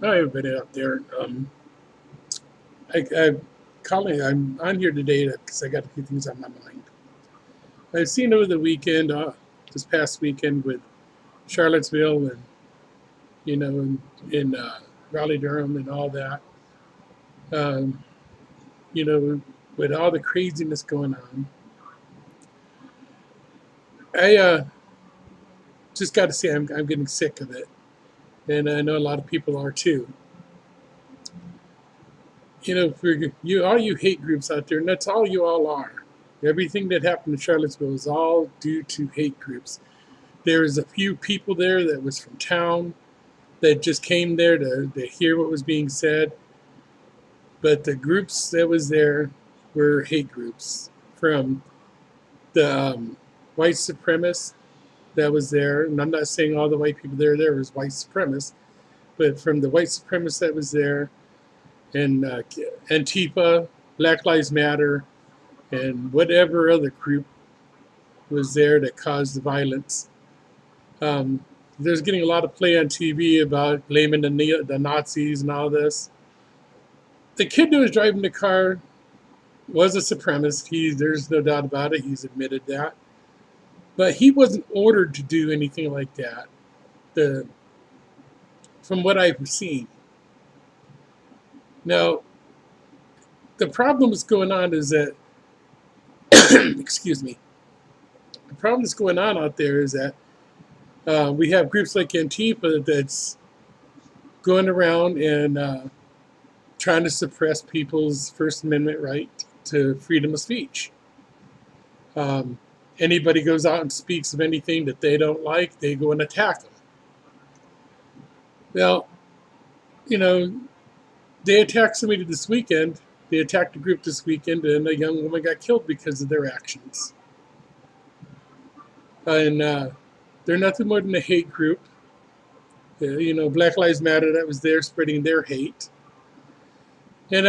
Hi, everybody out there. I'm on here today because I got a few things on my mind. I've seen over the weekend, this past weekend with Charlottesville and in Raleigh, Durham, and all that. Um, you know, with all the craziness going on, I just got to say I'm getting sick of it, and I know a lot of people are too. For you, all you hate groups out there, and that's all you all are. Everything that happened in Charlottesville is all due to hate groups. There was a few people there that was from town that just came there to hear what was being said, but the groups that was there were hate groups from the white supremacists that was there, and I'm not saying all the white people there was white supremacists, but from the white supremacists that was there, and Antifa, Black Lives Matter, and whatever other group was there that caused the violence. Um, there's getting a lot of play on TV about blaming the Nazis and all this. The kid who was driving the car was a supremacist. There's no doubt about it. He's admitted that, but he wasn't ordered to do anything like that. The From what I've seen. Now, the problem that's going on is that, excuse me, the problem that's going on out there is that we have groups like Antifa that's going around and trying to suppress people's First Amendment right to freedom of speech. Um, Anybody goes out and speaks of anything that they don't like, they go and attack them. Well, you know, they attacked somebody this weekend. They attacked a group this weekend, and a young woman got killed because of their actions. And they're nothing more than a hate group. Black Lives Matter that was there spreading their hate. And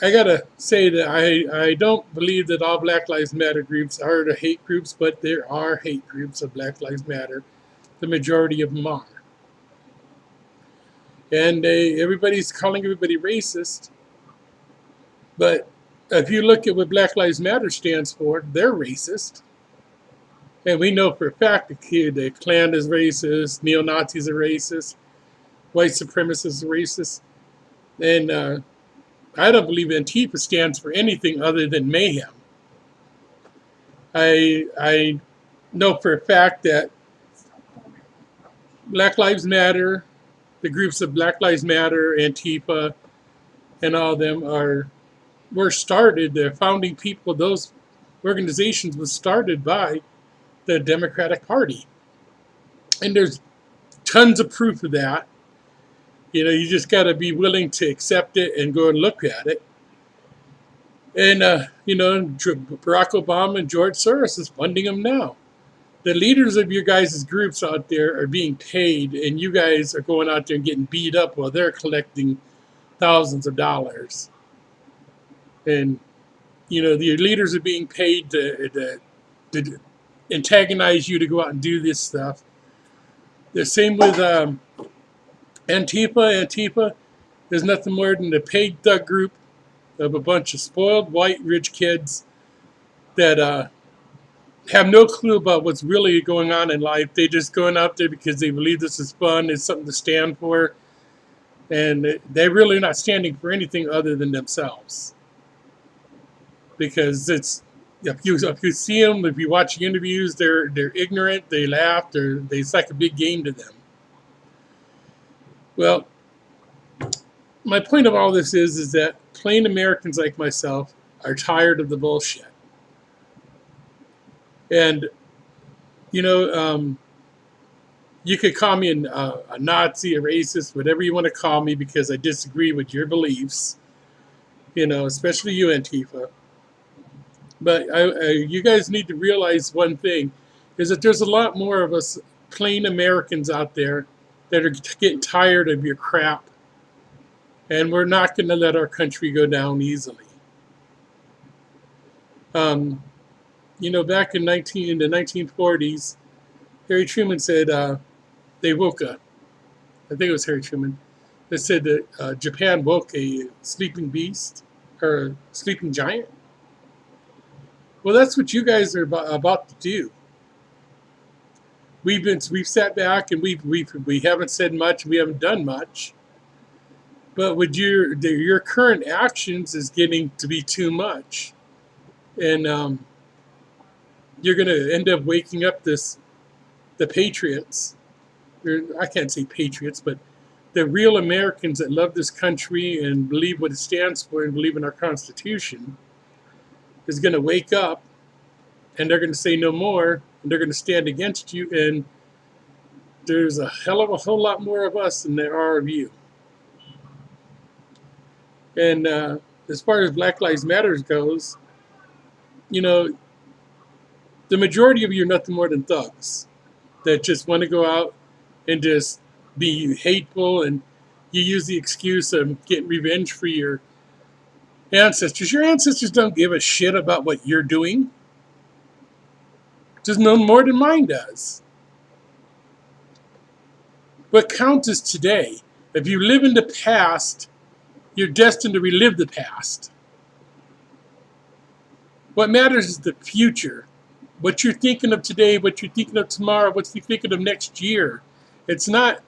I gotta say that I don't believe that all Black Lives Matter groups are the hate groups, but there are hate groups of Black Lives Matter. The majority of them are, and everybody's calling everybody racist. But if you look at what Black Lives Matter stands for, they're racist, and we know for a fact that the Klan is racist, neo Nazis are racist, white supremacists are racist, and I don't believe Antifa stands for anything other than mayhem. I know for a fact that Black Lives Matter, the groups of Black Lives Matter, Antifa, and all of them were started. The founding people of those organizations was started by the Democratic Party, and there's tons of proof of that. You just got to be willing to accept it and go and look at it. And Barack Obama and George Soros is funding them now. The leaders of your guys' groups out there are being paid, and you guys are going out there and getting beat up while they're collecting thousands of dollars. And your leaders are being paid to antagonize you to go out and do this stuff. The same with Antifa. Antifa is nothing more than a paid thug group of a bunch of spoiled white rich kids that have no clue about what's really going on in life. They just going out there because they believe this is fun, it's something to stand for, and they're really not standing for anything other than themselves. Because if you see them, if you watch the interviews, they're ignorant, they laugh, it's like a big game to them. Well, my point of all this is that plain Americans like myself are tired of the bullshit. And you know, you could call me a Nazi, a racist, whatever you want to call me, because I disagree with your beliefs. Especially you, Antifa. But you guys need to realize one thing: is that there's a lot more of us plain Americans out there that are getting tired of your crap, and we're not going to let our country go down easily. Um, Back in the 1940s, Harry Truman said they woke up. I think it was Harry Truman. that said that Japan woke a sleeping beast or a sleeping giant. Well, that's what you guys are about to do. We've sat back and we haven't said much. We haven't done much. But with your current actions is getting to be too much, and you're going to end up waking up the patriots. I can't say patriots, but the real Americans that love this country and believe what it stands for and believe in our Constitution is going to wake up, and they're going to say no more, and they're going to stand against you. And there's a hell of a whole lot more of us than there are of you. And as far as Black Lives Matter goes, you know, the majority of you are nothing more than thugs that just want to go out and just be hateful, and you use the excuse of getting revenge for your ancestors. Your ancestors don't give a shit about what you're doing. Just no more than mine does. What counts is today. If you live in the past, you're destined to relive the past. What matters is the future. What you're thinking of today, what you're thinking of tomorrow, what you're thinking of next year. It's not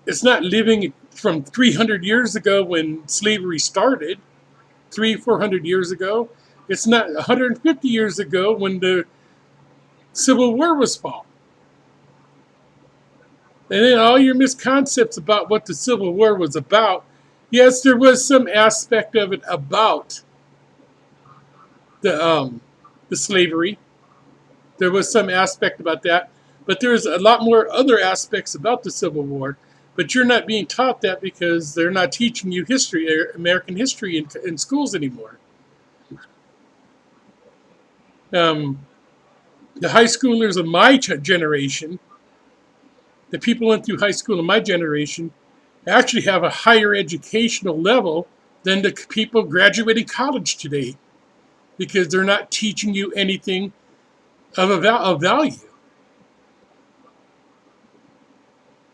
living from 300 years ago when slavery started, 400 years ago. It's not 150 years ago when the Civil War was fought. And then all your misconceptions about what the Civil War was about. Yes, there was some aspect of it about the slavery. There was some aspect about that, but there's a lot more other aspects about the Civil War. But you're not being taught that because they're not teaching you history, American history, in schools anymore. The high schoolers of my generation, the people who went through high school in my generation, actually have a higher educational level than the people graduating college today, because they're not teaching you anything of value.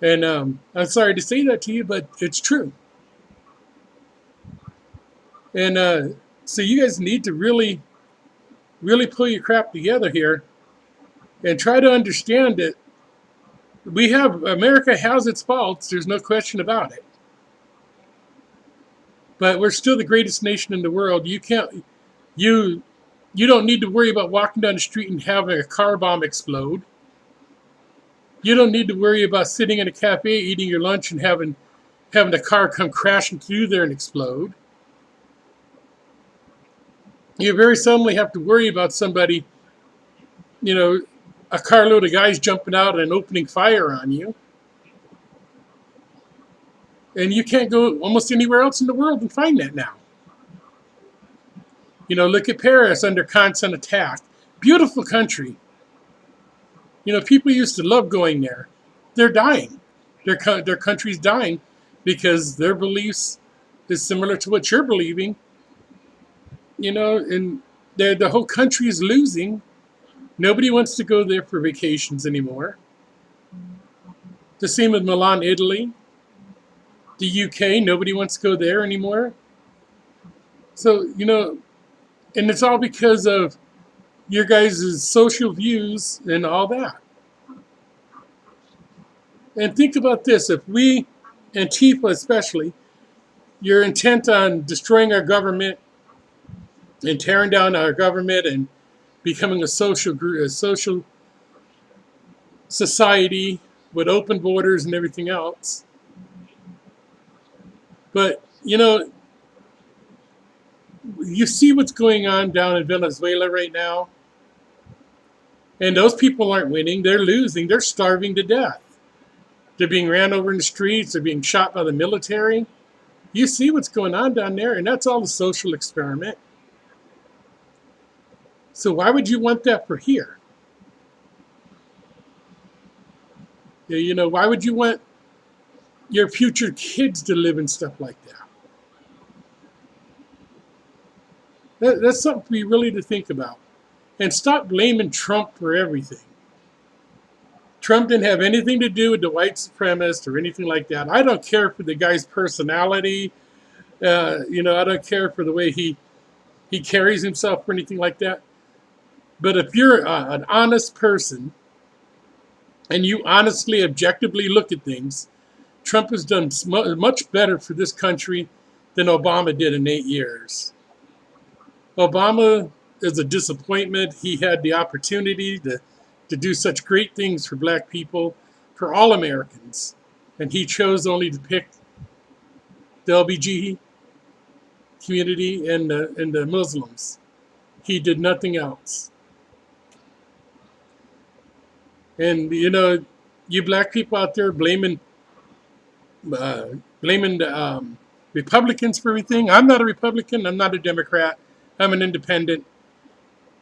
And I'm sorry to say that to you, but it's true. And so you guys need to really, really pull your crap together here and try to understand that America has its faults. There's no question about it. But we're still the greatest nation in the world. You don't need to worry about walking down the street and having a car bomb explode. You don't need to worry about sitting in a cafe eating your lunch and having a car come crashing through there and explode. You very seldomly have to worry about somebody, a carload of guys jumping out and opening fire on you. And you can't go almost anywhere else in the world and find that now. Look at Paris under constant attack. Beautiful country. People used to love going there. They're dying. Their country's dying because their beliefs is similar to what you're believing. And the whole country is losing. Nobody wants to go there for vacations anymore. The same with Milan, Italy. The UK, nobody wants to go there anymore. So, and it's all because of your guys' social views and all that. And think about this. If we, Antifa especially, you're intent on destroying our government and tearing down our government and becoming a social society with open borders and everything else. But, you see what's going on down in Venezuela right now. And those people aren't winning. They're losing. They're starving to death. They're being ran over in the streets. They're being shot by the military. You see what's going on down there, and that's all a social experiment. So why would you want that for here? Why would you want your future kids to live in stuff like that? That's something for you really to think about. And stop blaming Trump for everything. Trump didn't have anything to do with the white supremacist or anything like that. I don't care for the guy's personality. I don't care for the way he carries himself or anything like that. But if you're an honest person and you honestly, objectively look at things, Trump has done much better for this country than Obama did in 8 years. Obama is a disappointment. He had the opportunity to do such great things for black people, for all Americans, and he chose only to pick the LBG community and the Muslims. He did nothing else. And you black people out there blaming the Republicans for everything. I'm not a Republican. I'm not a Democrat. I'm an independent.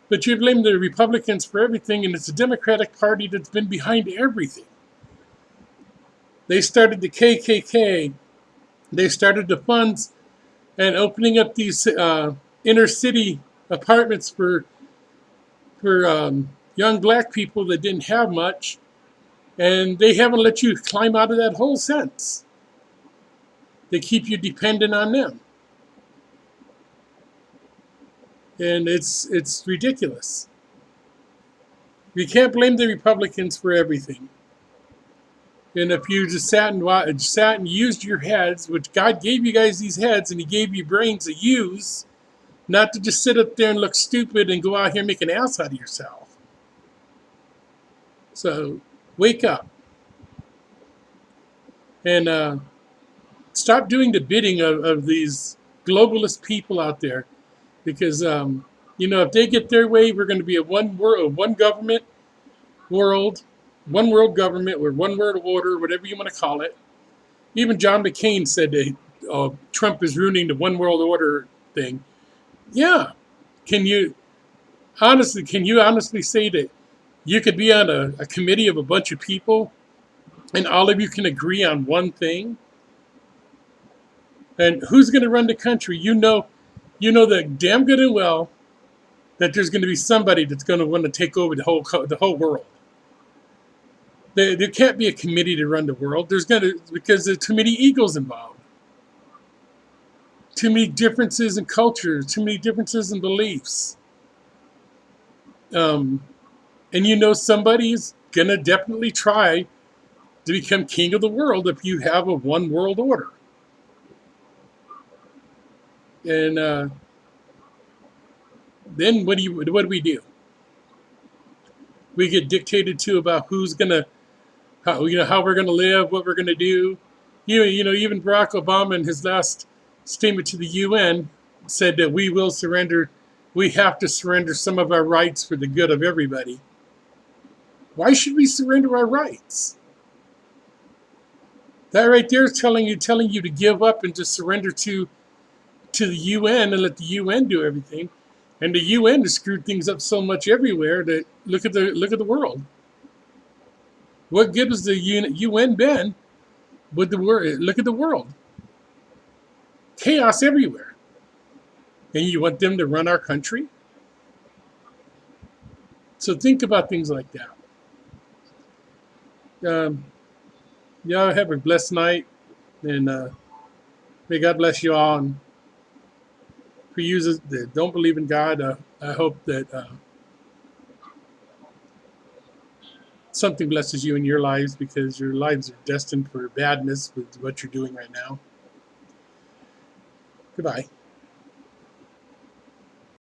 But you blame the Republicans for everything, and it's the Democratic Party that's been behind everything. They started the KKK. They started the funds and opening up these inner city apartments for young black people that didn't have much, and they haven't let you climb out of that hole since. They keep you dependent on them, and it's ridiculous. You can't blame the Republicans for everything. And if you just sat and used your heads, which God gave you guys these heads, and He gave you brains to use, not to just sit up there and look stupid and go out here and make an ass out of yourself. So wake up and stop doing the bidding of these globalist people out there, because if they get their way, we're going to be a one world government, one world government, or one world order, whatever you want to call it. Even John McCain said that Trump is ruining the one world order thing. Yeah. Can you honestly say that you could be on a committee of a bunch of people and all of you can agree on one thing? And who's going to run the country? You know that damn good and well that there's going to be somebody that's going to want to take over the whole world. There can't be a committee to run the world. Because there's too many egos involved, too many differences in cultures, too many differences in beliefs. And somebody's gonna definitely try to become king of the world if you have a one world order. And then what do we do? We get dictated to about how we're gonna live, what we're gonna do. Even Barack Obama in his last statement to the UN said that we have to surrender some of our rights for the good of everybody. Why should we surrender our rights? That right there is telling you to give up and to surrender to the UN and let the UN do everything. And the UN has screwed things up so much everywhere that look at the world. What good has the UN been with the world? Look at the world. Chaos everywhere. And you want them to run our country? So think about things like that. Y'all have a blessed night, and may God bless you all. And for you that don't believe in God, I hope that something blesses you in your lives, because your lives are destined for badness with what you're doing right now. Goodbye.